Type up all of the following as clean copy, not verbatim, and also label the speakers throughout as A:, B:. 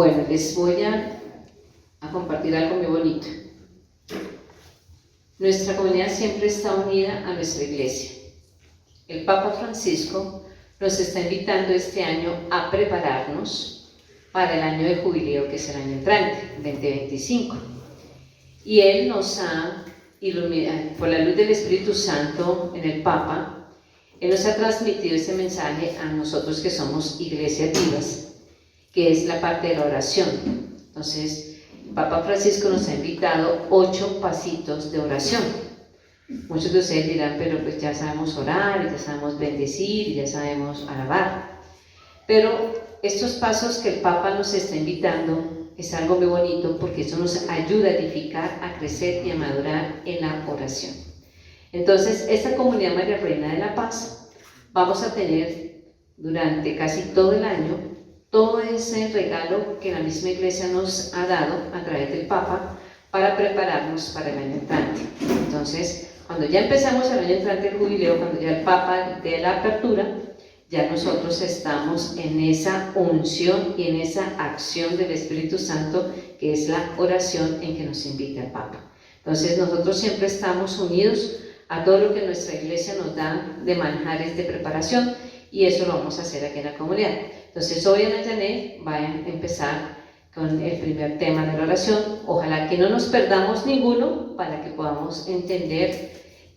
A: Bueno, les voy a compartir algo muy bonito. Nuestra comunidad siempre está unida a nuestra iglesia. El Papa Francisco nos está invitando este año a prepararnos para el año de jubileo, que es el año entrante, 2025. Y él nos ha iluminado, por la luz del Espíritu Santo en el Papa, él nos ha transmitido este mensaje a nosotros que somos iglesias vivas, que es la parte de la oración. Entonces, el Papa Francisco nos ha invitado 8 pasitos de oración. Muchos de ustedes dirán, pero pues ya sabemos orar, ya sabemos bendecir, ya sabemos alabar. Pero estos pasos que el Papa nos está invitando es algo muy bonito, porque eso nos ayuda a edificar, a crecer y a madurar en la oración. Entonces, esta comunidad María Reina de la Paz, vamos a tener durante casi todo el año todo ese regalo que la misma iglesia nos ha dado a través del Papa para prepararnos para el año entrante. Entonces, cuando ya empezamos el año entrante, el jubileo, cuando ya el Papa dé la apertura, ya nosotros estamos en esa unción y en esa acción del Espíritu Santo, que es la oración en que nos invita el Papa. Entonces, nosotros siempre estamos unidos a todo lo que nuestra iglesia nos da de manjares de preparación, y eso lo vamos a hacer aquí en la comunidad. Entonces, hoy Ana Janet va a empezar con el primer tema de la oración. Ojalá que no nos perdamos ninguno, para que podamos entender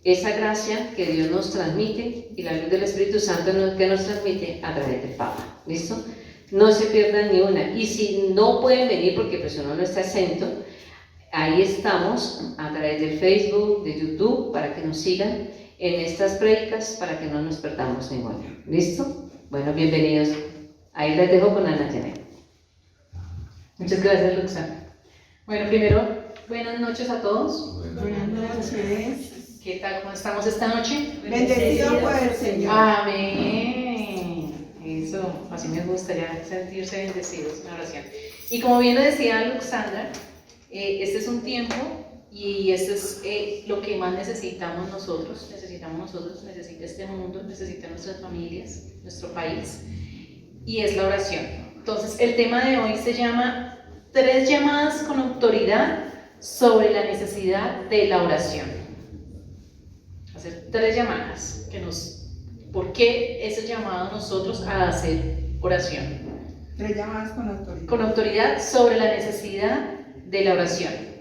A: esa gracia que Dios nos transmite y la luz del Espíritu Santo que nos transmite a través del Papa. ¿Listo? No se pierdan ni una. Y si no pueden venir, porque pues uno no está exento, ahí estamos a través del Facebook, de YouTube, para que nos sigan en estas prédicas, para que no nos perdamos ninguna. ¿Listo? Bueno, bienvenidos. Ahí les dejo con Ana Janet.
B: Muchas gracias, Luxa. Bueno, primero, buenas noches a todos.
C: Buenas noches.
B: ¿Qué tal? ¿Cómo estamos esta noche?
C: Bendecido por el Señor.
B: Amén. Eso, así me gusta ya sentirse bendecidos en oración. Y como bien lo decía Luxandra, este es un tiempo y este es lo que más necesitamos nosotros. Necesita este mundo, necesita nuestras familias, nuestro país, y es la oración. Entonces, el tema de hoy se llama 3 llamadas con autoridad sobre la necesidad de la oración. Hacer 3 llamadas ¿por qué ese llamado nosotros a hacer oración?
C: 3 llamadas con autoridad.
B: Con autoridad sobre la necesidad de la oración.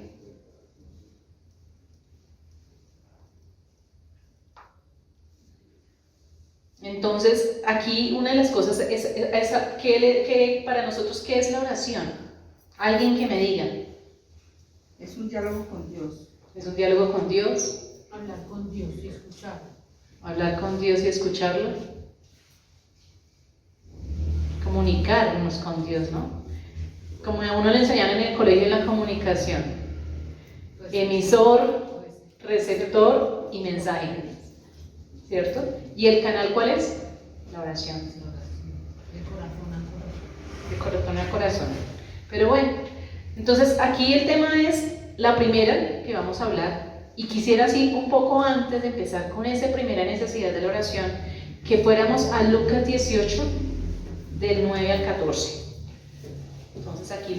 B: Entonces, aquí una de las cosas es que para nosotros, ¿qué es la oración? Alguien que me diga.
C: Es un diálogo con Dios.
B: Es un diálogo con Dios.
D: Hablar con Dios y escucharlo.
B: Hablar con Dios y escucharlo. Comunicarnos con Dios, ¿no? Como a uno le enseñaron en el colegio, la comunicación. Emisor, receptor y mensaje. ¿Cierto? ¿Y el canal cuál es? La oración.
D: De corazón a corazón.
B: De corazón a corazón. Pero bueno, entonces aquí el tema es la primera que vamos a hablar, y quisiera así un poco antes de empezar con esa primera necesidad de la oración, que fuéramos a Lucas 18, del 9 al 14. Entonces aquí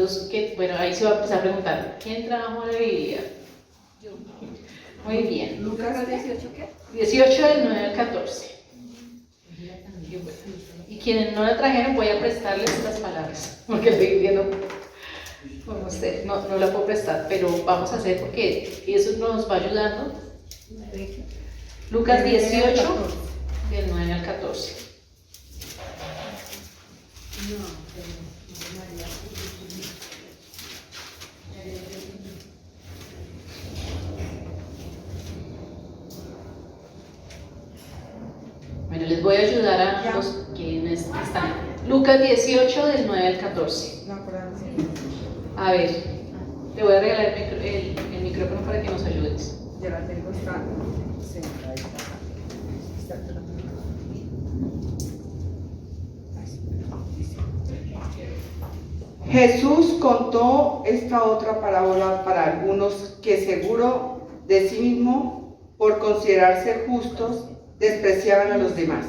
B: ahí se va a empezar a preguntar, ¿quién trajo la Biblia?
D: Yo.
B: Muy bien.
C: Lucas 18, ¿qué?
B: 18 del 9 al 14. Y quienes no la trajeron, voy a prestarles estas palabras, porque la Biblia no la puedo prestar, pero vamos a hacer, porque eso nos va ayudando. Lucas 18, del 9 al 14. Bueno, les voy a ayudar a los quienes están. Lucas 18, del 9 al 14.
C: No, por ahí.
B: A ver, te voy a regalar el micrófono para que nos ayudes.
C: Ya la tengo, está sentadita. Jesús contó esta otra parábola para algunos que, seguro de sí mismo, por considerarse justos, despreciaban a los demás.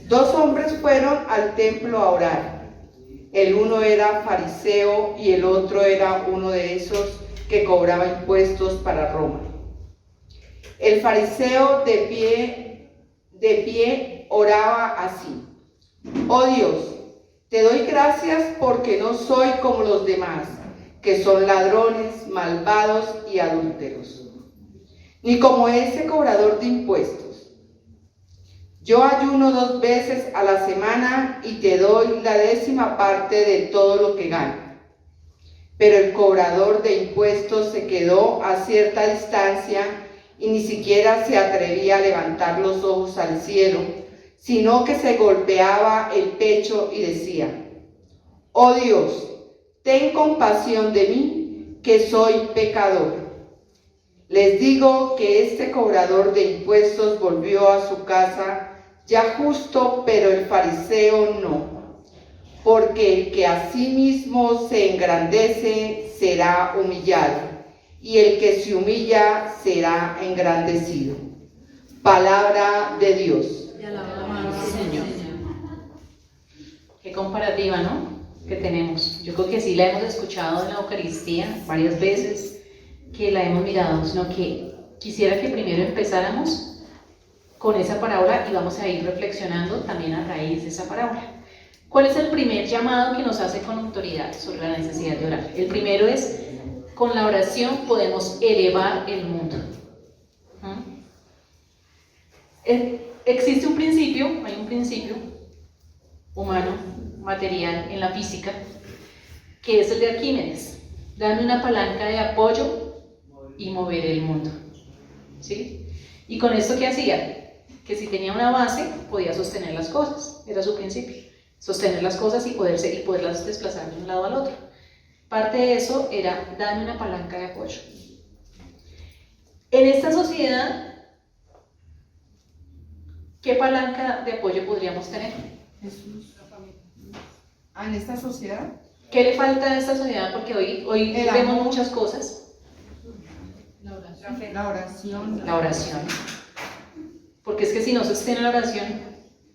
C: 2 hombres fueron al templo a orar. El uno era fariseo y el otro era uno de esos que cobraba impuestos para Roma. El fariseo de pie oraba así: Oh Dios, te doy gracias porque no soy como los demás, que son ladrones, malvados y adúlteros, ni como ese cobrador de impuestos. Yo ayuno 2 veces a la semana y te doy la 10ª parte de todo lo que gano. Pero el cobrador de impuestos se quedó a cierta distancia y ni siquiera se atrevía a levantar los ojos al cielo, sino que se golpeaba el pecho y decía: Oh Dios, ten compasión de mí, que soy pecador. Les digo que este cobrador de impuestos volvió a su casa ya justo, pero el fariseo no, porque el que a sí mismo se engrandece será humillado, y el que se humilla será engrandecido. Palabra de Dios.
D: Te alabamos, Señor.
B: Qué comparativa, ¿no? Que tenemos. Yo creo que sí la hemos escuchado en la Eucaristía varias veces, que la hemos mirado, sino que quisiera que primero empezáramos con esa parábola y vamos a ir reflexionando también a raíz de esa parábola. ¿Cuál es el primer llamado que nos hace con autoridad sobre la necesidad de orar? El primero es: con la oración podemos elevar el mundo. Existe un principio, hay un principio humano, material en la física, que es el de Arquímedes: dame una palanca de apoyo y mover el mundo. ¿Sí? ¿Y con esto qué hacía? Que si tenía una base, podía sostener las cosas. Era su principio: sostener las cosas y poderlas desplazar de un lado al otro. Parte de eso era: dame una palanca de apoyo. En esta sociedad, ¿qué palanca de apoyo podríamos tener?
C: Jesús. En esta sociedad,
B: ¿Qué le falta a esta sociedad? Porque hoy
C: El
B: vemos
C: amor.
B: muchas cosas.
D: La oración.
C: la oración.
B: La oración. Porque es que si no sostiene la oración,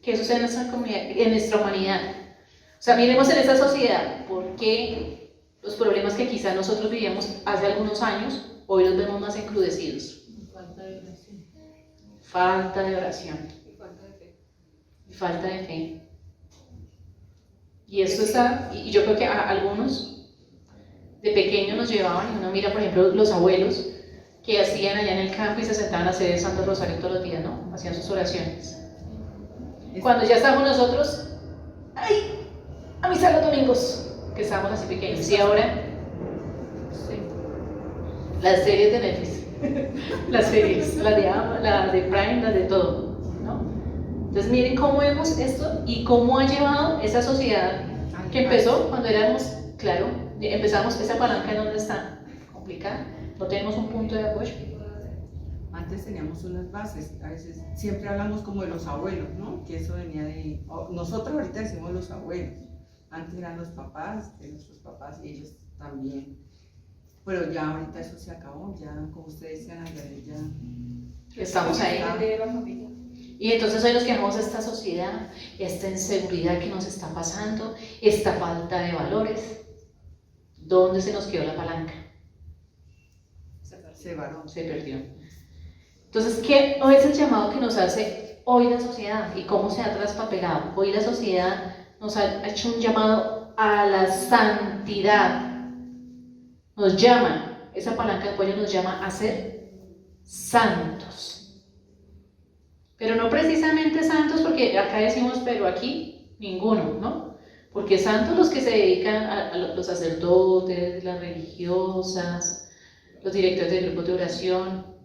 B: ¿qué sucede en nuestra comunidad, en nuestra humanidad? O sea, miremos en esta sociedad, ¿por qué los problemas que quizás nosotros vivíamos hace algunos años, hoy los vemos más encrudecidos?
D: Falta de oración.
B: Falta de oración.
D: Y falta de fe.
B: Y falta de fe. Y esto está, y yo creo que a algunos de pequeños nos llevaban, y uno mira, por ejemplo, los abuelos que hacían allá en el campo y se sentaban a hacer el Santo Rosario todos los días, ¿no? Hacían sus oraciones. Cuando ya estábamos nosotros, ¡ay! A misa los domingos, que estábamos así pequeños. Y ahora, las series de Netflix, las series, las de Prime, las de todo, ¿no? Entonces miren cómo vemos esto y cómo ha llevado esa sociedad que empezó cuando éramos, claro, empezamos esa palanca en donde está, complicada, no tenemos un punto de apoyo.
C: Antes teníamos unas bases, a veces siempre hablamos como de los abuelos, ¿no? Que eso venía de... Nosotros ahorita decimos los abuelos, antes eran los papás, de nuestros papás y ellos también. Pero ya ahorita eso se acabó, ya como ustedes decían, ya...
B: Estamos ahí.
C: De la familia.
B: Y entonces hoy nos quejamos de esta sociedad, esta inseguridad que nos está pasando, esta falta de valores. ¿Dónde se nos quedó la palanca? Se perdió. Entonces, ¿qué es el llamado que nos hace hoy la sociedad y cómo se ha traspapelado? Hoy la sociedad nos ha hecho un llamado a la santidad. Nos llama, esa palanca de apoyo nos llama a ser santos. Pero no precisamente santos, porque acá decimos, pero aquí ninguno, ¿no? Porque santos los que se dedican a los sacerdotes, las religiosas, los directores de grupos de oración.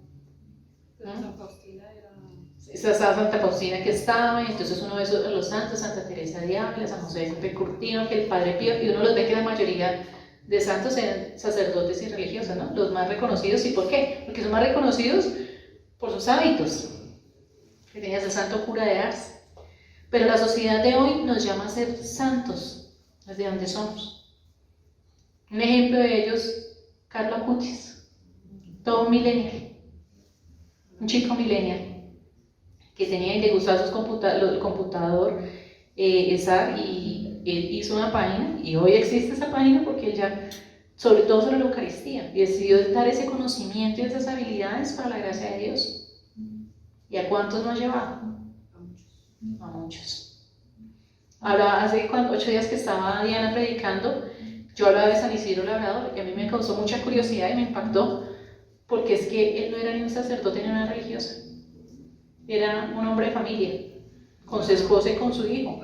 D: San Faustina era...
B: Esa Santa Faustina que estaba, y entonces uno ve a los santos, Santa Teresa de Ávila, San José de Curtino, que el Padre Pío, y uno los ve que la mayoría de santos eran sacerdotes y religiosas, ¿no? Los más reconocidos. ¿Y por qué? Porque son más reconocidos por sus hábitos, que tenías el santo cura de Ars. Pero la sociedad de hoy nos llama a ser santos, desde donde somos. Un ejemplo de ellos, Carlos Acutis, todo un millennial, un chico millennial, que tenía y le gustaba el computador, y él hizo una página, y hoy existe esa página porque él ya, sobre todo sobre la Eucaristía, y decidió dar ese conocimiento y esas habilidades para la gracia de Dios. ¿Y a cuántos nos ha llevado? A muchos. Ahora, hace 8 días que estaba Diana predicando, yo hablaba de San Isidro Labrador, y a mí me causó mucha curiosidad y me impactó, porque es que él no era ni un sacerdote ni una religiosa, era un hombre de familia, con su esposa y con su hijo,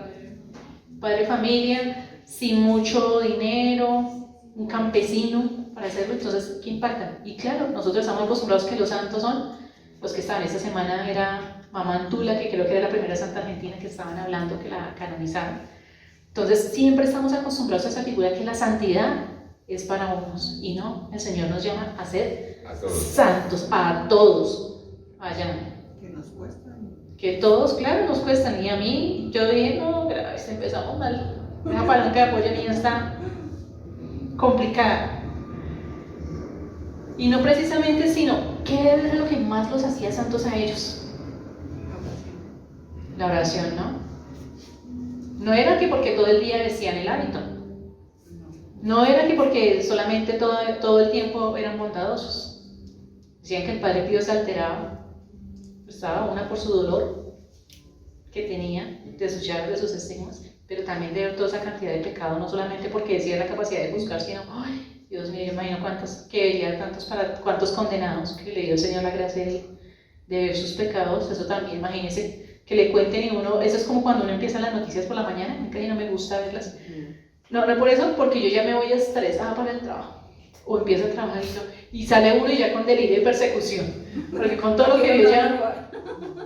B: padre de familia, sin mucho dinero, un campesino para hacerlo. Entonces, ¿qué impacta? Y claro, nosotros estamos acostumbrados que los santos son los que estaban. Esta semana era Mamá Antula, que creo que era la primera santa argentina que estaban hablando, que la canonizaron. Entonces, siempre estamos acostumbrados a esa figura que la santidad es para unos, y no, el Señor nos llama a ser santos, a todos. Vayan.
C: Que nos cuesta.
B: Que todos, claro, nos cuestan. Y a mí, yo dije, no, empezamos mal. Esa palanca de apoyo mía está complicada. Y no precisamente, sino, ¿qué era lo que más los hacía santos a ellos? La oración, ¿no? No era que porque todo el día decían el hábito. No era que porque solamente todo el tiempo eran bondadosos. Decían que el Padre Pío se alteraba. Estaba una por su dolor que tenía, de sus llagas, de sus estigmas, pero también de toda esa cantidad de pecado, no solamente porque decía la capacidad de juzgar, sino, ay, Dios mío, yo imagino que vería cuántos condenados que le dio el Señor la gracia de ver sus pecados. Eso también, imagínense, que le cuenten y uno, eso es como cuando uno empieza las noticias por la mañana, nunca no me gusta verlas. No por eso, porque yo ya me voy estresada para el trabajo, o empiezo a trabajar y sale uno y ya con delirio y persecución, porque con todo lo que vio ya,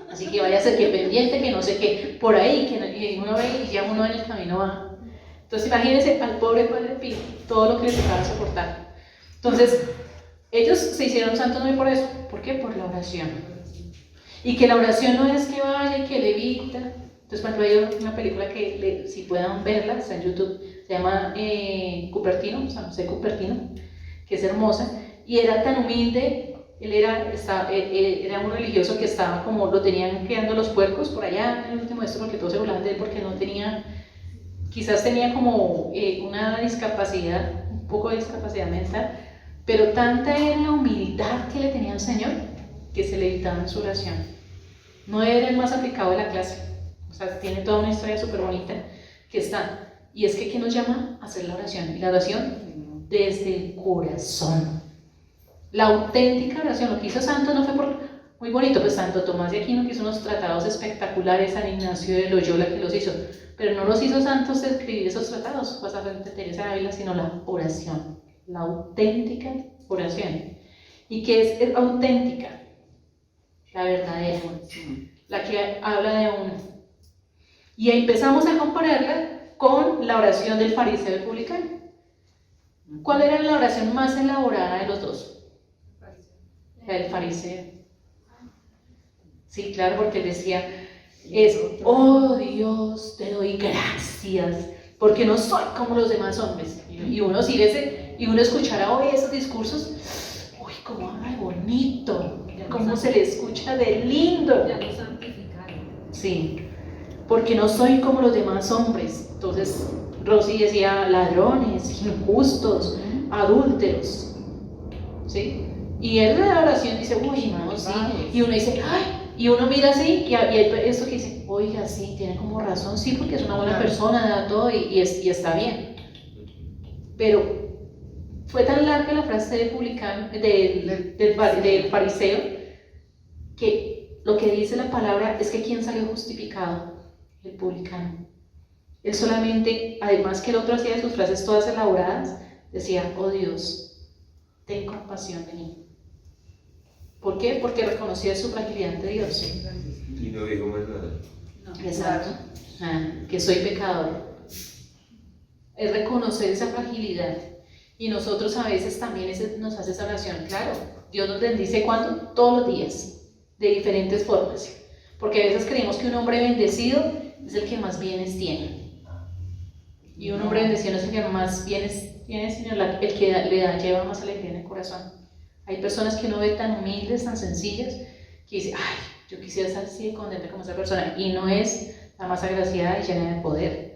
B: así que vaya a ser que pendiente, que no sé qué, por ahí, que uno ve y ya uno en el camino va. Entonces imagínense al pobre Padre Pío, todo lo que le tocaba soportar. Entonces, ellos se hicieron santos no por eso, ¿por qué? Por la oración. Y que la oración no es que vaya y que levita. Entonces, por ejemplo, hay una película que, si puedan verla, está en YouTube, se llama Cupertino, San José Cupertino, que es hermosa, y era tan humilde. Él era un religioso que estaba como, lo tenían criando los puercos por allá en el último esto, porque todos se burlaban de él porque no tenía, quizás tenía como una discapacidad, un poco de discapacidad mental, pero tanta era la humildad que le tenía al Señor que se le evitaba en su oración. No era el más aplicado de la clase, o sea, tiene toda una historia súper bonita que está, y es que ¿qué nos llama a hacer la oración? Y la oración desde el corazón. La auténtica oración, lo que hizo Santo no fue por, muy bonito, pues Santo Tomás de Aquino que hizo unos tratados espectaculares, San Ignacio de Loyola que los hizo, pero no los hizo santos de escribir esos tratados, pues a Santa Teresa de Ávila, sino la oración, la auténtica oración. ¿Y qué es auténtica? La verdadera, la que habla de uno. Y empezamos a compararla con la oración del fariseo y el publicano. ¿Cuál era la oración más elaborada de los dos? La del fariseo. Sí, claro, porque él decía, oh Dios, te doy gracias, porque no soy como los demás hombres. Y uno y uno escuchara hoy esos discursos, uy, cómo habla de bonito, cómo se le escucha de lindo.
D: Ya lo santificaron.
B: Sí, porque no soy como los demás hombres. Entonces, Rosy decía ladrones, injustos, adúlteros. ¿Sí? Y él en la oración dice, uy, no, sí. Y uno dice, ay, y uno mira así, y hay esto que dice, oiga, sí, tiene como razón, sí, porque es una buena persona, da todo y está bien. Pero fue tan larga la frase del publicano, del fariseo, que lo que dice la palabra es que ¿quién salió justificado? El publicano. Él solamente, además que el otro hacía sus frases todas elaboradas, decía, oh Dios, ten compasión de mí. ¿Por qué? Porque reconocía su fragilidad ante Dios.
E: Y no dijo más nada.
D: No.
B: Exacto. Que soy pecador. Es reconocer esa fragilidad. Y nosotros a veces también nos hace esa oración. Claro, Dios nos bendice ¿cuándo? Todos los días, de diferentes formas. Porque a veces creemos que un hombre bendecido es el que más bienes tiene. Y un hombre bendecido no es el que más bienes tiene, sino el que lleva más alegría en el corazón. Hay personas que uno ve tan humildes, tan sencillas, que dice, ay, yo quisiera estar así de contenta como esa persona, y no es la más agraciada y llena de poder.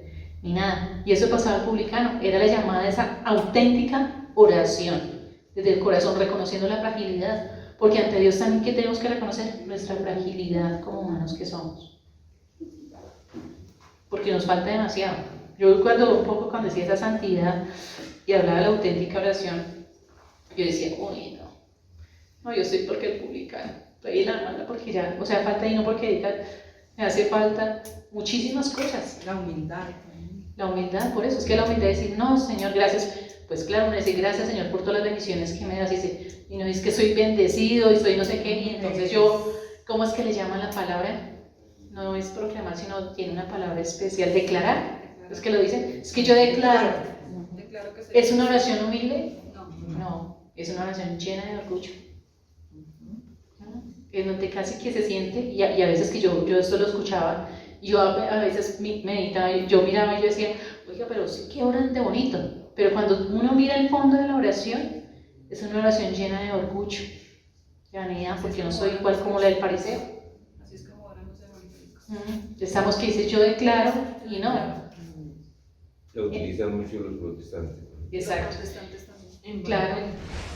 B: ni nada. Y eso pasaba al publicano, era la llamada de esa auténtica oración, desde el corazón, reconociendo la fragilidad, porque ante Dios también, ¿qué tenemos que reconocer? Nuestra fragilidad como humanos que somos, porque nos falta demasiado. Yo cuando decía esa santidad y hablaba de la auténtica oración, yo decía, uy, no, yo soy porque el publicano, estoy en la mala porque ya, o sea, falta y no porque diga, me hace falta muchísimas cosas.
C: La humildad.
B: La humildad, por eso, es que la humildad es decir, no, Señor, gracias. Pues claro, uno dice, gracias, Señor, por todas las bendiciones que me das, y no dice que soy bendecido y soy no sé qué, y entonces yo, ¿cómo es que le llaman la palabra? No es proclamar, sino tiene una palabra especial, declarar. Es que lo dicen, es que yo declaro.
D: Declaro que soy.
B: ¿Es una oración humilde?
D: No.
B: No, es una oración llena de orgullo. En donde casi que se siente, y a veces que yo esto lo escuchaba, yo a veces meditaba, yo miraba y yo decía, oiga, pero sí que oran de bonito, pero cuando uno mira el fondo de la oración, es una oración llena de orgullo, de vanidad, porque no soy igual como la del fariseo.
D: Así es como oran los evangélicos.
B: Estamos que dice yo declaro y no.
E: La utilizan mucho los protestantes.
B: Exacto.
D: Los protestantes también.
B: Claro,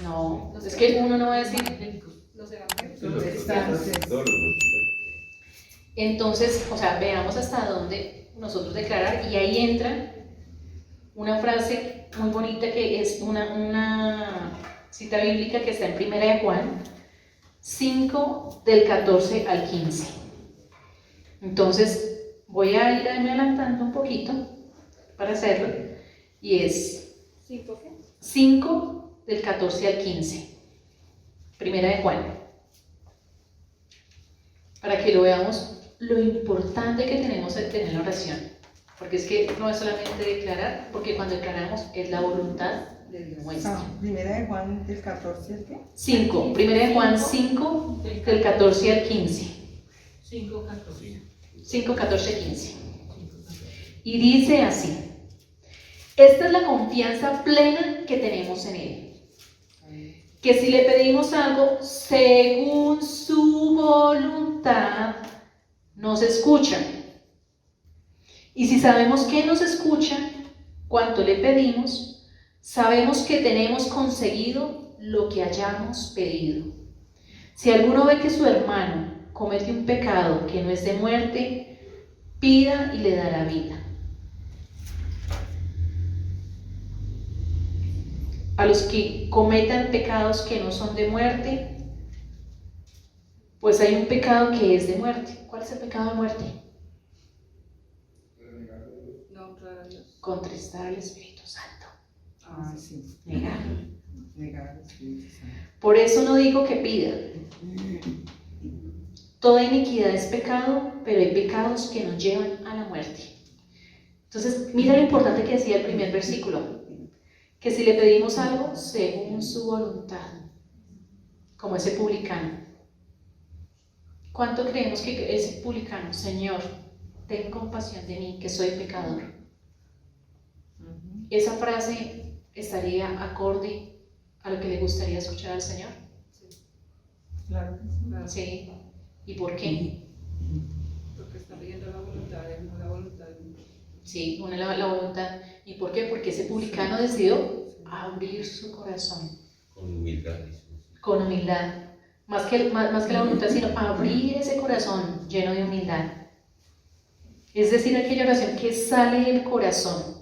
B: no, es que uno no va a decir.
D: Los evangélicos.
E: Sí, los protestantes, todos los protestantes.
B: Entonces, o sea, veamos hasta dónde nosotros declarar, y ahí entra una frase muy bonita que es una cita bíblica que está en 1 de Juan 5, del 14 al 15. Entonces, voy a ir adelantando un poquito para hacerlo, y es
D: ¿Cinco qué?
B: 5, del 14 al 15. 1 de Juan. Para que lo veamos, lo importante que tenemos es tener la oración. Porque es que no es solamente declarar, porque cuando declaramos es la voluntad nuestra.
C: Primera de Juan del 14 al qué?
B: 5. 1 de Juan 5, del 14 al 15.
D: 5, 14.
B: 5, 14, 15. Y dice así: esta es la confianza plena que tenemos en Él, que si le pedimos algo según su voluntad, nos escucha. Y si sabemos que nos escucha cuanto le pedimos, sabemos que tenemos conseguido lo que hayamos pedido. Si alguno ve que su hermano comete un pecado que no es de muerte, pida y le dará vida. A los que cometan pecados que no son de muerte, pues hay un pecado que es de muerte. ¿Cuál es el pecado de muerte?
D: No honrar a Dios.
B: Contristar al Espíritu Santo.
C: Ah, sí.
B: Negar.
C: Negar al Espíritu Santo.
B: Por eso no digo que pida. Toda iniquidad es pecado, pero hay pecados que nos llevan a la muerte. Entonces, mira lo importante que decía el primer versículo, que si le pedimos algo según su voluntad, como ese publicano. ¿Cuánto creemos que ese publicano, Señor, ten compasión de mí, que soy pecador? ¿Esa frase estaría acorde a lo que le gustaría escuchar al Señor?
C: Claro que sí.
D: Claro.
B: Sí. ¿Y por qué?
D: Porque está pidiendo la voluntad de Él, no la voluntad de Dios.
B: Sí, una la voluntad. ¿Y por qué? Porque ese publicano decidió abrir su corazón
E: Con humildad.
B: con humildad. Más que la voluntad, sino abrir ese corazón lleno de humildad. Es decir, aquella oración que sale del corazón,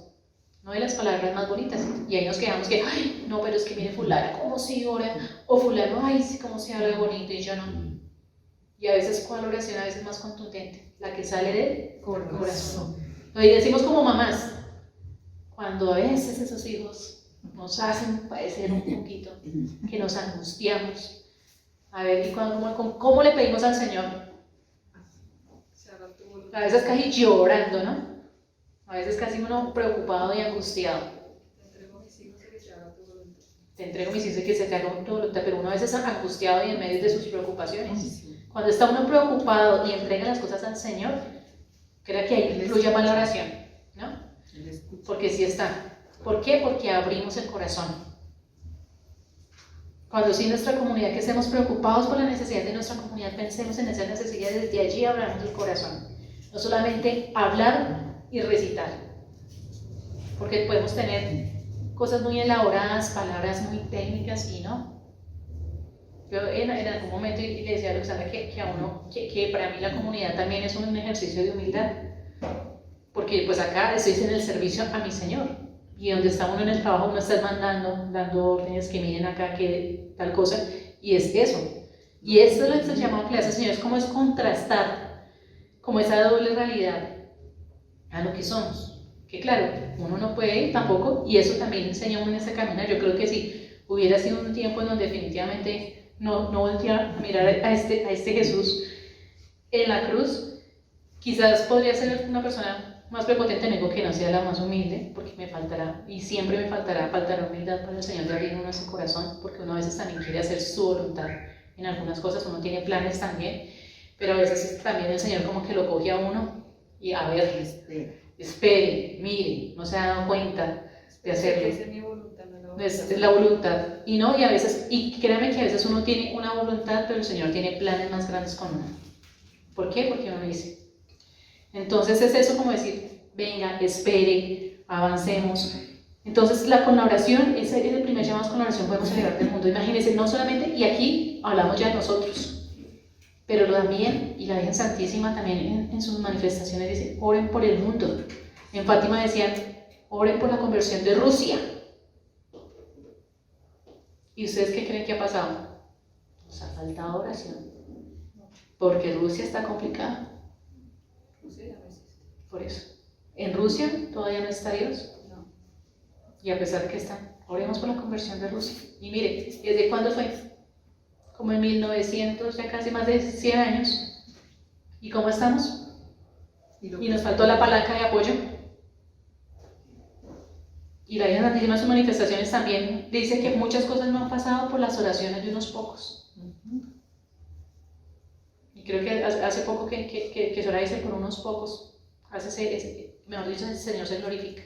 B: no de las palabras más bonitas. Y ahí nos quedamos que, ay, no, pero es que mire fulana cómo si ora, o fulano, ay, sí, cómo se habla de bonito, y yo no. Y a veces, ¿cuál oración a veces más contundente? La que sale del corazón. Lo decimos como mamás, cuando a veces esos hijos nos hacen padecer un poquito, que nos angustiamos. A ver, ¿y cómo le pedimos al Señor?
D: Se haga tu voluntad.
B: A veces casi llorando, ¿no? A veces casi uno preocupado y angustiado.
D: Te entrego mis hijos y que se haga tu voluntad.
B: Te entrego mis hijos y que se te haga tu voluntad, pero uno a veces angustiado y en medio de sus preocupaciones. Cuando está uno preocupado y entrega las cosas al Señor, creo que ahí fluye más la oración, ¿no? Porque sí está. ¿Por qué? Porque abrimos el corazón. Cuando sí en nuestra comunidad que estemos preocupados por la necesidad de nuestra comunidad, pensemos en esas necesidades, desde allí abramos el corazón. No solamente hablar y recitar, porque podemos tener cosas muy elaboradas, palabras muy técnicas y no. Yo en algún momento le decía a Alexandra que para mí la comunidad también es un ejercicio de humildad, porque pues acá estoy en el servicio a mi Señor, y donde está uno en el trabajo uno está dando órdenes, que miren acá, que tal cosa, y es eso. Y esto es lo que se llama que le hace el Señor, es como es contrastar, como esa doble realidad a lo que somos. Que claro, uno no puede ir tampoco, y eso también enseña uno en ese caminar. Yo creo que si hubiera sido un tiempo en donde definitivamente no volteé a mirar a este Jesús en la cruz, quizás podría ser una persona más prepotente, nego que no sea la más humilde, porque me faltará, y siempre me faltará humildad para el Señor de abrir uno ese corazón, porque uno a veces también quiere hacer su voluntad en algunas cosas, uno tiene planes también, pero a veces también el Señor como que lo coge a uno y a ver, espere, mire, no se ha dado cuenta de hacerlo.
D: Esa es mi voluntad, no la voluntad.
B: Es la voluntad, y a veces, y créanme que a veces uno tiene una voluntad, pero el Señor tiene planes más grandes con uno. ¿Por qué? Porque uno dice. Entonces es eso como decir, venga, espere, avancemos. Entonces con la oración, ese es el primer llamado, con la oración podemos celebrar del mundo. Imagínense, no solamente, y aquí hablamos ya de nosotros, pero también, y la Virgen Santísima también en sus manifestaciones dice, oren por el mundo. En Fátima decían, oren por la conversión de Rusia. ¿Y ustedes qué creen que ha pasado? Nos ha faltado oración, porque Rusia está complicada. Por eso. En Rusia todavía no está Dios.
D: No.
B: Y a pesar de que está, oremos por la conversión de Rusia. Y mire, ¿desde cuándo fue? Como en 1900, ya casi más de 100 años. ¿Y cómo estamos? Y nos faltó la palanca de apoyo. Y la Virgen Santísima en sus manifestaciones también dice que muchas cosas no han pasado por las oraciones de unos pocos. Y creo que hace poco que Sora dice por unos pocos. Mejor dicho, el Señor se glorifica.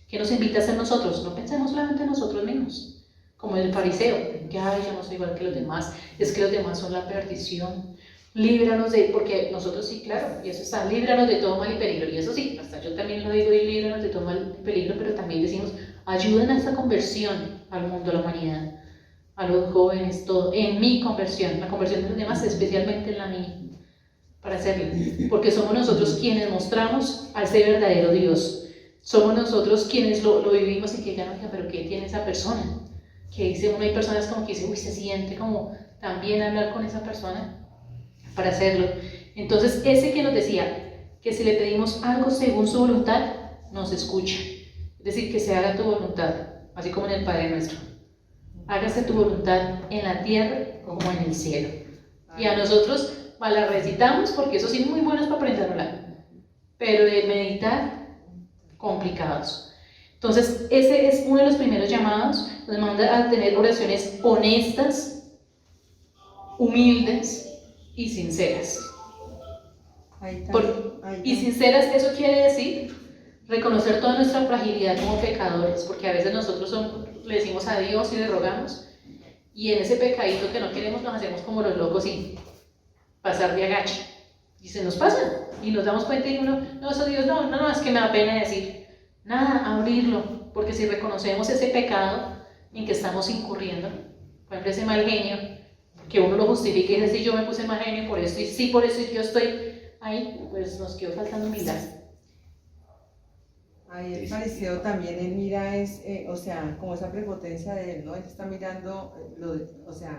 B: ¿Qué nos invita a hacer nosotros? No pensemos solamente en nosotros mismos, como el fariseo, que ay, yo no soy igual que los demás, es que los demás son la perdición. Líbranos porque nosotros sí, claro, y eso está, líbranos de todo mal y peligro, y eso sí, hasta yo también lo digo, y líbranos de todo mal y peligro, pero también decimos, ayuden a esta conversión al mundo, a la humanidad, a los jóvenes, todo, en mi conversión, la conversión de los demás, especialmente en la mía, para hacerlo, porque somos nosotros quienes mostramos a ese verdadero Dios, somos nosotros quienes lo vivimos y que ya no, pero ¿qué tiene esa persona? Que dice uno, hay personas como que dice, uy, se siente como también hablar con esa persona para hacerlo. Entonces, ese que nos decía que si le pedimos algo según su voluntad, nos escucha, es decir, que se haga tu voluntad, así como en el Padre Nuestro. Hágase tu voluntad en la tierra como en el cielo. Y a nosotros la recitamos porque eso sí es muy bueno para aprenderla, pero de meditar, complicados. Entonces ese es uno de los primeros llamados, nos manda a tener oraciones honestas, humildes y sinceras. Y sinceras, eso quiere decir reconocer toda nuestra fragilidad como pecadores, porque a veces nosotros le decimos a Dios y le rogamos, y en ese pecadito que no queremos nos hacemos como los locos y pasar de agache, y se nos pasa, y nos damos cuenta y uno, no, eso Dios, no, es que me da pena decir, nada, abrirlo, porque si reconocemos ese pecado en que estamos incurriendo, por ejemplo ese mal genio, que uno lo justifique y dice, sí, yo me puse mal genio por esto, y sí, por eso yo estoy ahí, pues nos quedó faltando humildad.
F: Ahí el fariseo también, él mira, o sea, como esa prepotencia de él, ¿no? Él está mirando, o sea,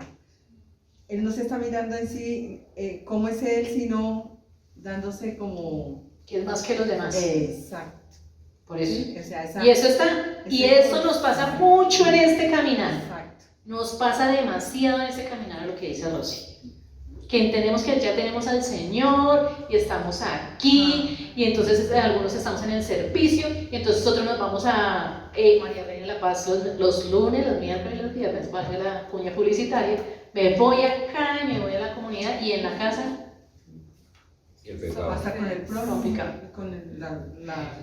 F: él no se está mirando en sí cómo es él, sino dándose como...
B: Que es más que los demás.
F: Exacto.
B: Por eso.
F: Sí, o sea,
B: y eso está, y eso nos pasa mucho en este caminar.
F: Exacto.
B: Nos pasa demasiado en este caminar a lo que dice Rosy. Que entendemos que ya tenemos al Señor y estamos aquí, y entonces algunos estamos en el servicio, y entonces otros nos vamos a María Reina de la Paz los lunes, los miércoles y los viernes, bajo la cuña publicitaria, me voy acá y me voy a la comunidad, y en la casa
E: El
F: Eso
E: pecado.
F: pasa con el prólogo,
B: complicado.
F: con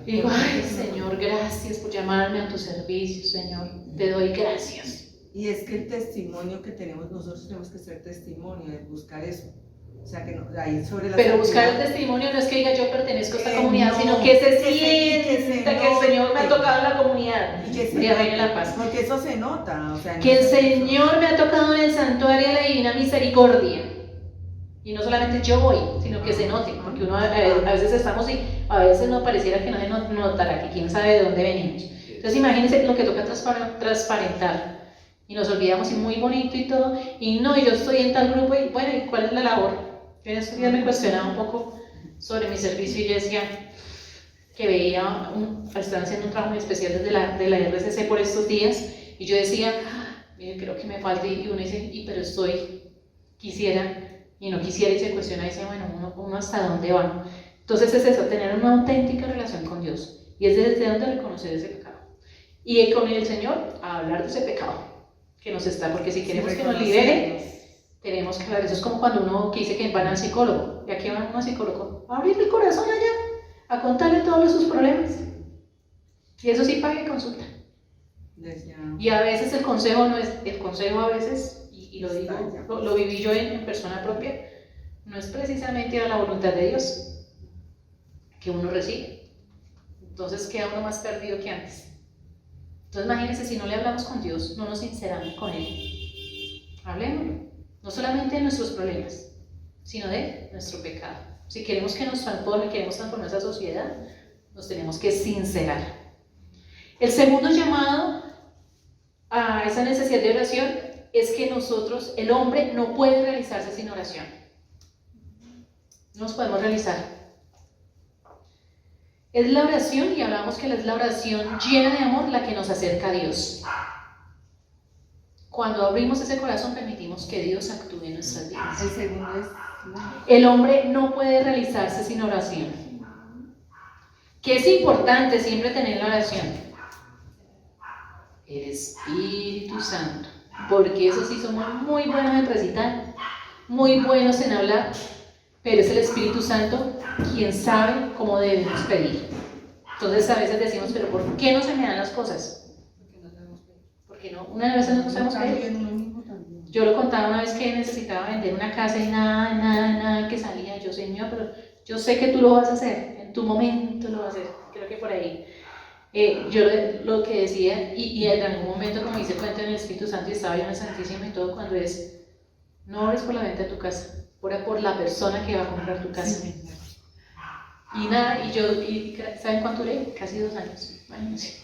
B: Y digo, ay Señor, gracias por llamarme a tu servicio, Señor, te doy gracias.
F: Y es que el testimonio que tenemos, nosotros tenemos que ser testimonio, de buscar eso. O sea, que no, ahí sobre la
B: Pero buscar el
F: santidad.
B: testimonio no es que diga yo pertenezco a esta
F: Que
B: comunidad,
F: no,
B: sino que se
F: que se
B: sienta que el Señor me ha
F: note.
B: tocado en la comunidad.
F: Y que se
B: María
F: note,
B: Reina de la Paz.
F: porque eso se nota, o sea, en
B: Que el
F: esa persona.
B: Señor me ha tocado en el santuario de la Divina Misericordia. Y no solamente yo voy, sino que se note, porque uno a veces estamos y a veces no pareciera que no se notará, que quién sabe de dónde venimos. Entonces imagínense lo que toca transparentar. Y nos olvidamos y muy bonito y todo, y no, y yo estoy en tal grupo y bueno, ¿y cuál es la labor? Yo en estos días me cuestionaba un poco sobre mi servicio y yo decía que veía, estaban haciendo un trabajo muy especial desde la RCC por estos días, y yo decía, mire, creo que me falta, y uno dice, pero quisiera, y no quisiera, y se cuestiona y dice, bueno, uno hasta dónde va. Entonces es eso, tener una auténtica relación con Dios, y es desde donde reconocer ese pecado. Y con el Señor, a hablar de ese pecado que nos está, porque si queremos que nos libere, tenemos que hablar. Eso es como cuando uno que dice que van al psicólogo, y aquí van a un psicólogo, a abrir el corazón allá, a contarle todos sus problemas. Y eso sí pague consulta.
F: Decía,
B: Y a veces el consejo no es, el consejo a veces, y lo digo, lo viví yo en persona propia, no es precisamente a la voluntad de Dios que uno recibe. Entonces queda uno más perdido que antes. Entonces imagínense, si no le hablamos con Dios, no nos sinceramos con Él. Hablémoslo. No solamente de nuestros problemas, sino de nuestro pecado. Si queremos que nos transforme, queremos transformar esa sociedad, nos tenemos que sincerar. El segundo llamado a esa necesidad de oración es que nosotros, el hombre, no puede realizarse sin oración. No nos podemos realizar. Es la oración, y hablamos que es la oración llena de amor la que nos acerca a Dios. Cuando abrimos ese corazón, permitimos que Dios actúe en nuestras vidas.
F: el segundo es
B: El hombre no puede realizarse sin oración. ¿Qué es importante siempre tener la oración? El Espíritu Santo. Porque eso sí somos muy buenos en recitar, muy buenos en hablar, pero es el Espíritu Santo quien sabe cómo debemos pedir. Entonces a veces decimos, pero ¿por qué no se me dan las cosas?
D: Porque no sabemos pedir.
B: Porque no, una vez no sabemos pedir.
F: en uno mismo también.
B: Yo lo contaba una vez que necesitaba vender una casa y nada que salía. Yo, Señor, pero yo sé que tú lo vas a hacer, en tu momento lo vas a hacer. Creo que por ahí. Yo lo que decía, y en algún momento, como dice cuenta en el Espíritu Santo, y estaba yo en el Santísimo y todo, cuando es, no ores por la venta de tu casa, ora por la persona que va a comprar tu casa. Y nada, ¿saben cuánto duré? Casi 2 años. Imagínense.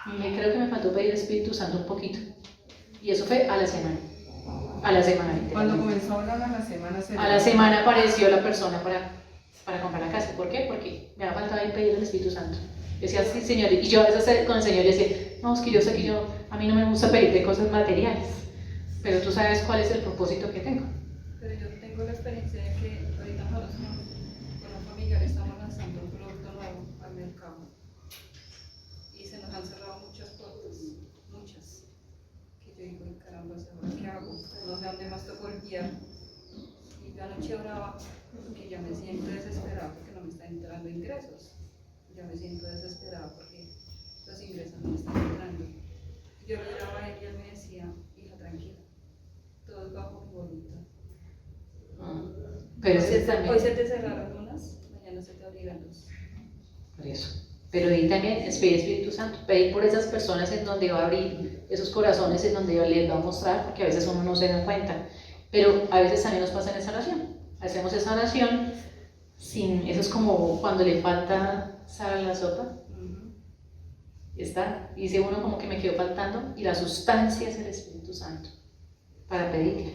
B: Y creo que me faltó pedir el Espíritu Santo un poquito. Y eso fue a la semana. A la semana.
F: Cuando
B: literalmente.
F: comenzó a hablar a la semana se
B: A la semana apareció la persona para comprar la casa. ¿Por qué? Porque me ha faltado ir pedir el Espíritu Santo. Decía, sí, Señor. Y yo a veces con el Señor decía, no, es que yo sé que a mí no me gusta pedirte cosas materiales, pero tú sabes cuál es el propósito que tengo.
D: Pero yo tengo la experiencia de que ahorita nosotros con un familiar estamos lanzando un producto nuevo al mercado y se nos han cerrado muchas puertas, muchas, que yo digo, caramba, ¿ahora qué hago? No sé dónde más toco guiar. Y yo anoche oraba porque ya me siento desesperada porque no me están entrando ingresos. Ya me siento desesperada porque los ingresos no me están entrando. Yo le oraba a él y él me decía, hija, tranquila, todo es bajo mi voluntad.
B: Pero ese también.
D: Hoy se te cerraron unas, mañana se te abrirán dos.
B: Por eso. Pero ahí también es pedir Espíritu Santo, pedir por esas personas en donde va a abrir esos corazones, en donde les va a mostrar, porque a veces uno no se da cuenta. Pero a veces también nos pasa en esa oración. Hacemos esa oración sin, eso es como cuando le falta sal a la sopa. Está, dice uno como que me quedó faltando, y la sustancia es el Espíritu Santo para pedirle.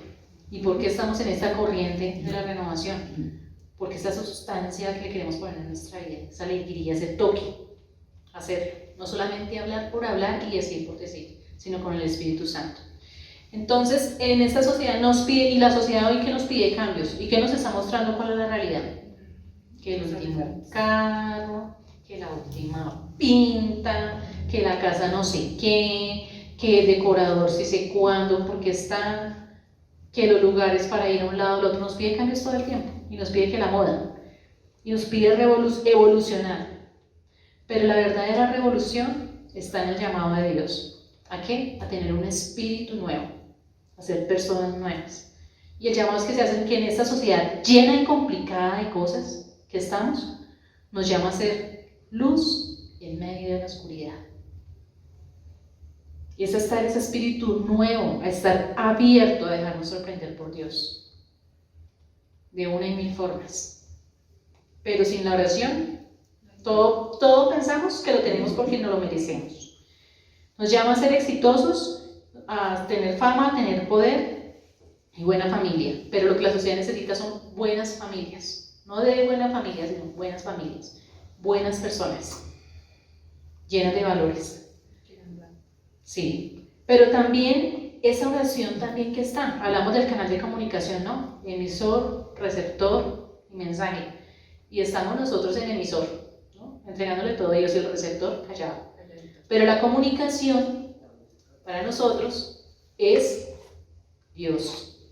B: ¿Y por qué estamos en esta corriente de la renovación? Porque esa sustancia que queremos poner en nuestra vida, esa alegría, ese toque, hacerlo, no solamente hablar por hablar y decir por decir, sino con el Espíritu Santo. Entonces, en esta sociedad nos pide, y la sociedad hoy que nos pide cambios, ¿y qué nos está mostrando cuál es la realidad? Que el último carro, que la última pinta, que la casa no sé qué, que el decorador sí sé cuándo, porque está, que los lugares para ir a un lado al otro, nos pide cambios todo el tiempo, y nos pide que la moda, y nos pide evolucionar. Pero la verdadera revolución está en el llamado de Dios. ¿A qué? A tener un espíritu nuevo, a ser personas nuevas. Y el llamado es que se hace que en esta sociedad llena y complicada de cosas que estamos, nos llama a ser luz en medio de la oscuridad. Y es estar ese espíritu nuevo, a estar abierto a dejarnos sorprender por Dios, de una y mil formas. Pero sin la oración, todo pensamos que lo tenemos porque no lo merecemos. Nos llama a ser exitosos, a tener fama, a tener poder y buena familia. Pero lo que la sociedad necesita son buenas familias. No de buena familia, sino buenas familias. Buenas personas, llenas de valores. Sí, pero también esa oración también que está, hablamos del canal de comunicación, ¿no? Emisor, receptor y mensaje. Y estamos nosotros en el emisor, ¿no? Entregándole todo a Dios y el receptor callado. Pero la comunicación para nosotros es Dios.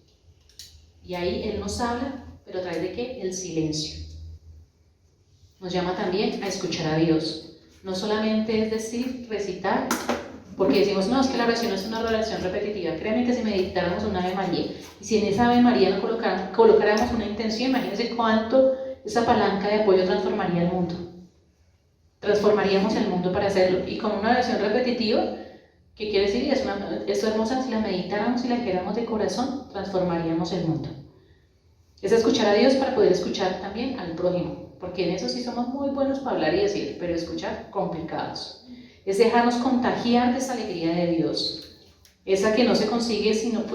B: Y ahí Él nos habla, pero a través de ¿qué? El silencio. Nos llama también a escuchar a Dios. No solamente es decir, recitar, porque decimos, no, es que la oración es una oración repetitiva. Créanme que si meditáramos una Ave María, y si en esa Ave María nos colocáramos una intención, imagínense cuánto esa palanca de apoyo transformaría el mundo. Transformaríamos el mundo para hacerlo. Y con una oración repetitiva, ¿qué quiere decir? Es hermosa, si la meditáramos y la dijéramos de corazón, transformaríamos el mundo. Es escuchar a Dios para poder escuchar también al prójimo, porque en eso sí somos muy buenos para hablar y decir, pero escuchar, complicados. Es dejarnos contagiar de esa alegría de Dios, esa que no se consigue si no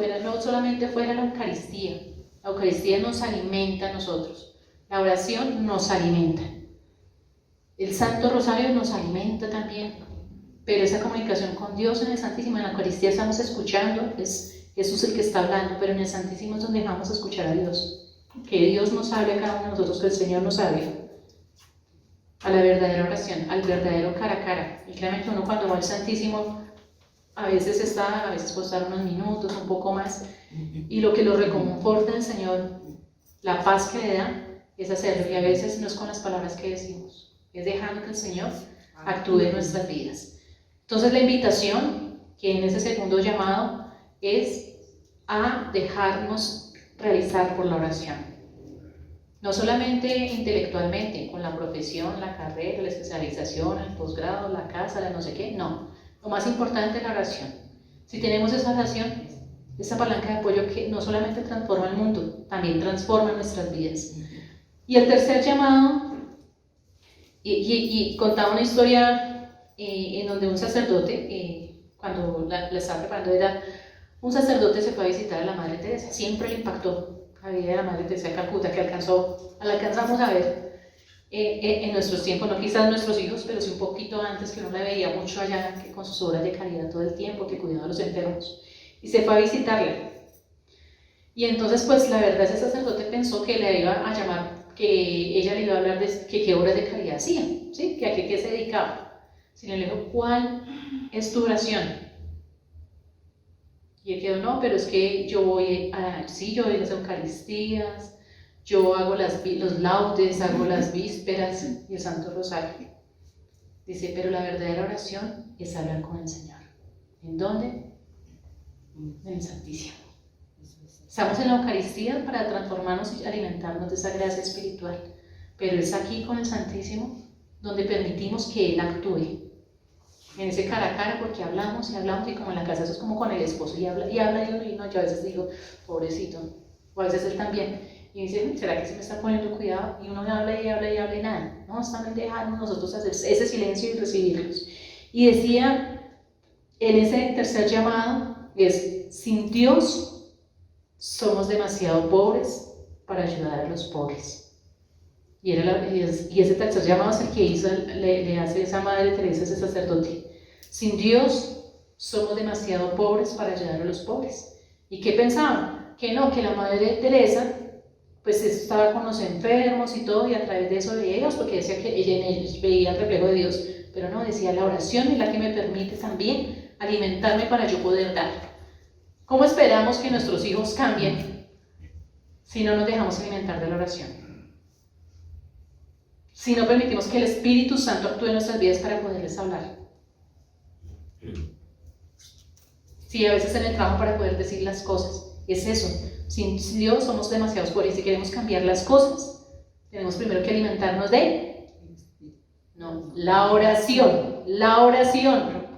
B: solamente fuera la Eucaristía. La Eucaristía nos alimenta a nosotros, la oración nos alimenta, el Santo Rosario nos alimenta también, pero esa comunicación con Dios en el Santísimo, en la Eucaristía estamos escuchando, es Jesús el que está hablando, pero en el Santísimo es donde dejamos escuchar a Dios, que Dios nos hable a cada uno de nosotros, que el Señor nos hable. A la verdadera oración, al verdadero cara a cara. Y créanme que uno cuando va al Santísimo a veces puede estar unos minutos, un poco más, y lo que lo reconforta el Señor, la paz que le da, es hacerlo, y a veces no es con las palabras que decimos, es dejando que el Señor actúe en nuestras vidas. Entonces la invitación, que en ese segundo llamado, es a dejarnos realizar por la oración. No solamente intelectualmente, con la profesión, la carrera, la especialización, el posgrado, la casa, la no sé qué, no. Lo más importante es la oración. Si tenemos esa oración, esa palanca de apoyo que no solamente transforma el mundo, también transforma nuestras vidas. Y el tercer llamado, y contaba una historia en donde un sacerdote, cuando la estaba preparando, un sacerdote se fue a visitar a la Madre Teresa, siempre le impactó la vida de la Madre Teresa de Calcuta, que la alcanzamos a ver en nuestros tiempos, no quizás nuestros hijos, pero sí un poquito antes, que uno la veía mucho allá, que con sus obras de caridad todo el tiempo, que cuidaba a los enfermos, y se fue a visitarla. Y entonces, pues la verdad, ese sacerdote pensó que le iba a llamar, que ella le iba a hablar de qué obras de caridad hacía, ¿sí? Que a qué se dedicaba. Sino le dijo, ¿cuál es tu oración? Y él quedó, no, pero es que yo voy a las Eucaristías, yo hago los laudes, hago las vísperas y el Santo Rosario. Dice, pero la verdadera oración es hablar con el Señor. ¿En dónde? En el Santísimo. Estamos en la Eucaristía para transformarnos y alimentarnos de esa gracia espiritual, pero es aquí con el Santísimo donde permitimos que Él actúe. En ese cara a cara, porque hablamos y como en la casa eso es como con el esposo y habla, y no, yo a veces digo, pobrecito, o a veces él también, y dice, ¿será que se me está poniendo cuidado? Y uno habla y nada, no, es también dejarnos nosotros hacer ese silencio y recibirlos. Y decía, en ese tercer llamado, sin Dios somos demasiado pobres para ayudar a los pobres. Y ese tercer llamado es el que le hace esa Madre Teresa, ese sacerdote. Sin Dios somos demasiado pobres para ayudar a los pobres. ¿Y qué pensaban? Que no, que la Madre Teresa pues estaba con los enfermos y todo, y a través de eso veía a Dios, porque decía que ella en ellos veía el reflejo de Dios, pero no, decía, la oración es la que me permite también alimentarme para yo poder dar. ¿Cómo esperamos que nuestros hijos cambien si no nos dejamos alimentar de la oración? Si no permitimos que el Espíritu Santo actúe en nuestras vidas para poderles hablar. Sí, a veces en el trabajo para poder decir las cosas. Es eso. Sin Dios somos demasiados pobres. Si queremos cambiar las cosas, tenemos primero que alimentarnos de la oración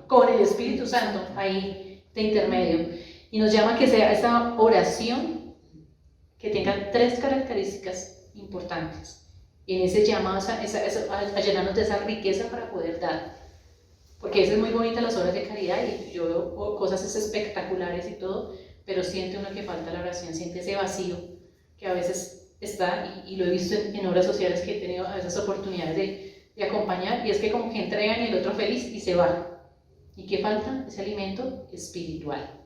B: con el Espíritu Santo ahí de intermedio. Y nos llama que sea esa oración que tenga 3 características importantes. Y en ese llamado a llenarnos de esa riqueza para poder dar. Porque eso es muy bonita las obras de caridad y yo veo cosas espectaculares y todo, pero siente uno que falta la oración, siente ese vacío que a veces está, y lo he visto en obras sociales que he tenido a veces oportunidades de acompañar, y es que como que entregan y el otro feliz y se va. ¿Y qué falta? Ese alimento espiritual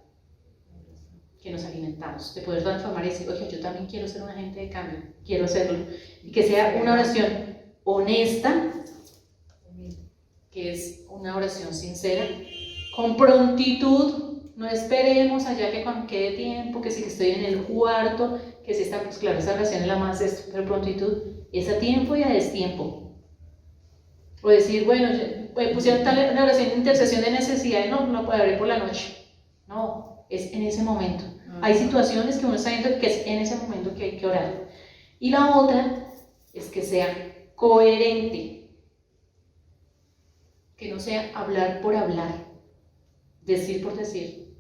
B: que nos alimentamos, de poder transformar y decir, oye, yo también quiero ser un agente de cambio, quiero hacerlo, y que sea una oración honesta, que es una oración sincera, con prontitud. No esperemos allá que cuando quede tiempo, que si estoy en el cuarto, que si está, pues claro, esa oración es la más, pero prontitud es a tiempo y a destiempo. O decir, bueno, pusieron una oración de intercesión de necesidad, no la puedo abrir por la noche. No, es en ese momento. Hay situaciones que uno está viendo que es en ese momento que hay que orar. Y la otra es que sea coherente, que no sea hablar por hablar, decir por decir,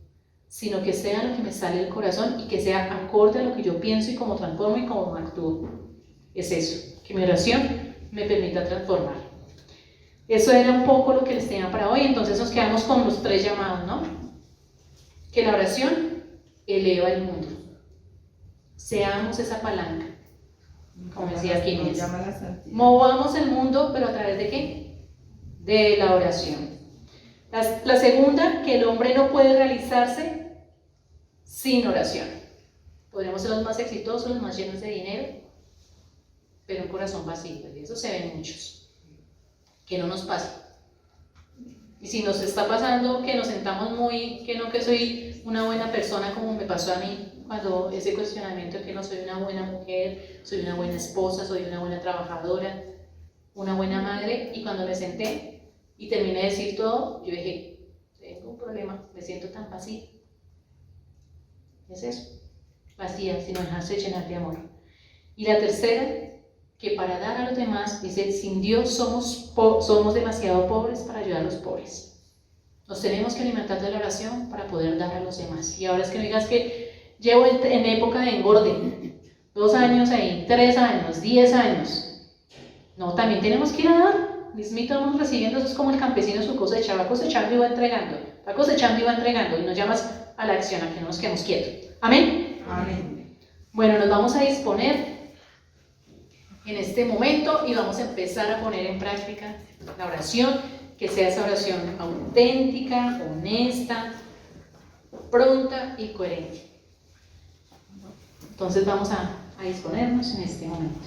B: sino que sea lo que me sale del corazón y que sea acorde a lo que yo pienso y cómo transformo y cómo actúo. Es eso, que mi oración me permita transformar. Eso era un poco lo que les tenía para hoy. Entonces nos quedamos con los 3 llamados, ¿no? Que la oración eleva el mundo. Seamos esa palanca, como decía Quienes. Movamos el mundo, pero ¿a través de qué? De la oración. La segunda, que el hombre no puede realizarse sin oración. Podríamos ser los más exitosos, los más llenos de dinero, pero un corazón vacío, y eso se ve en muchos. Que no nos pase. Y si nos está pasando que nos sentamos que soy una buena persona, como me pasó a mí, cuando ese cuestionamiento que no soy una buena mujer, soy una buena esposa, soy una buena trabajadora, una buena madre, y cuando me senté y terminé de decir todo, yo dije, tengo un problema, me siento tan vacía. Es eso, vacía, sin dejarse llenar de amor. Y la tercera, que para dar a los demás, dice, sin Dios somos demasiado pobres para ayudar a los pobres. Nos tenemos que alimentar de la oración para poder dar a los demás. Y ahora es que no digas que llevo en época de engorde, 2 años ahí, 3 años, 10 años. No, también tenemos que ir a dar. Mismito vamos recibiendo, eso es como el campesino su cosecha, va cosechando y va entregando, va cosechando y va entregando, y nos llamas a la acción, a que no nos quedemos quietos. ¿Amén?
C: Amén.
B: Bueno, nos vamos a disponer en este momento y vamos a empezar a poner en práctica la oración, que sea esa oración auténtica, honesta, pronta y coherente. Entonces vamos a disponernos en este momento.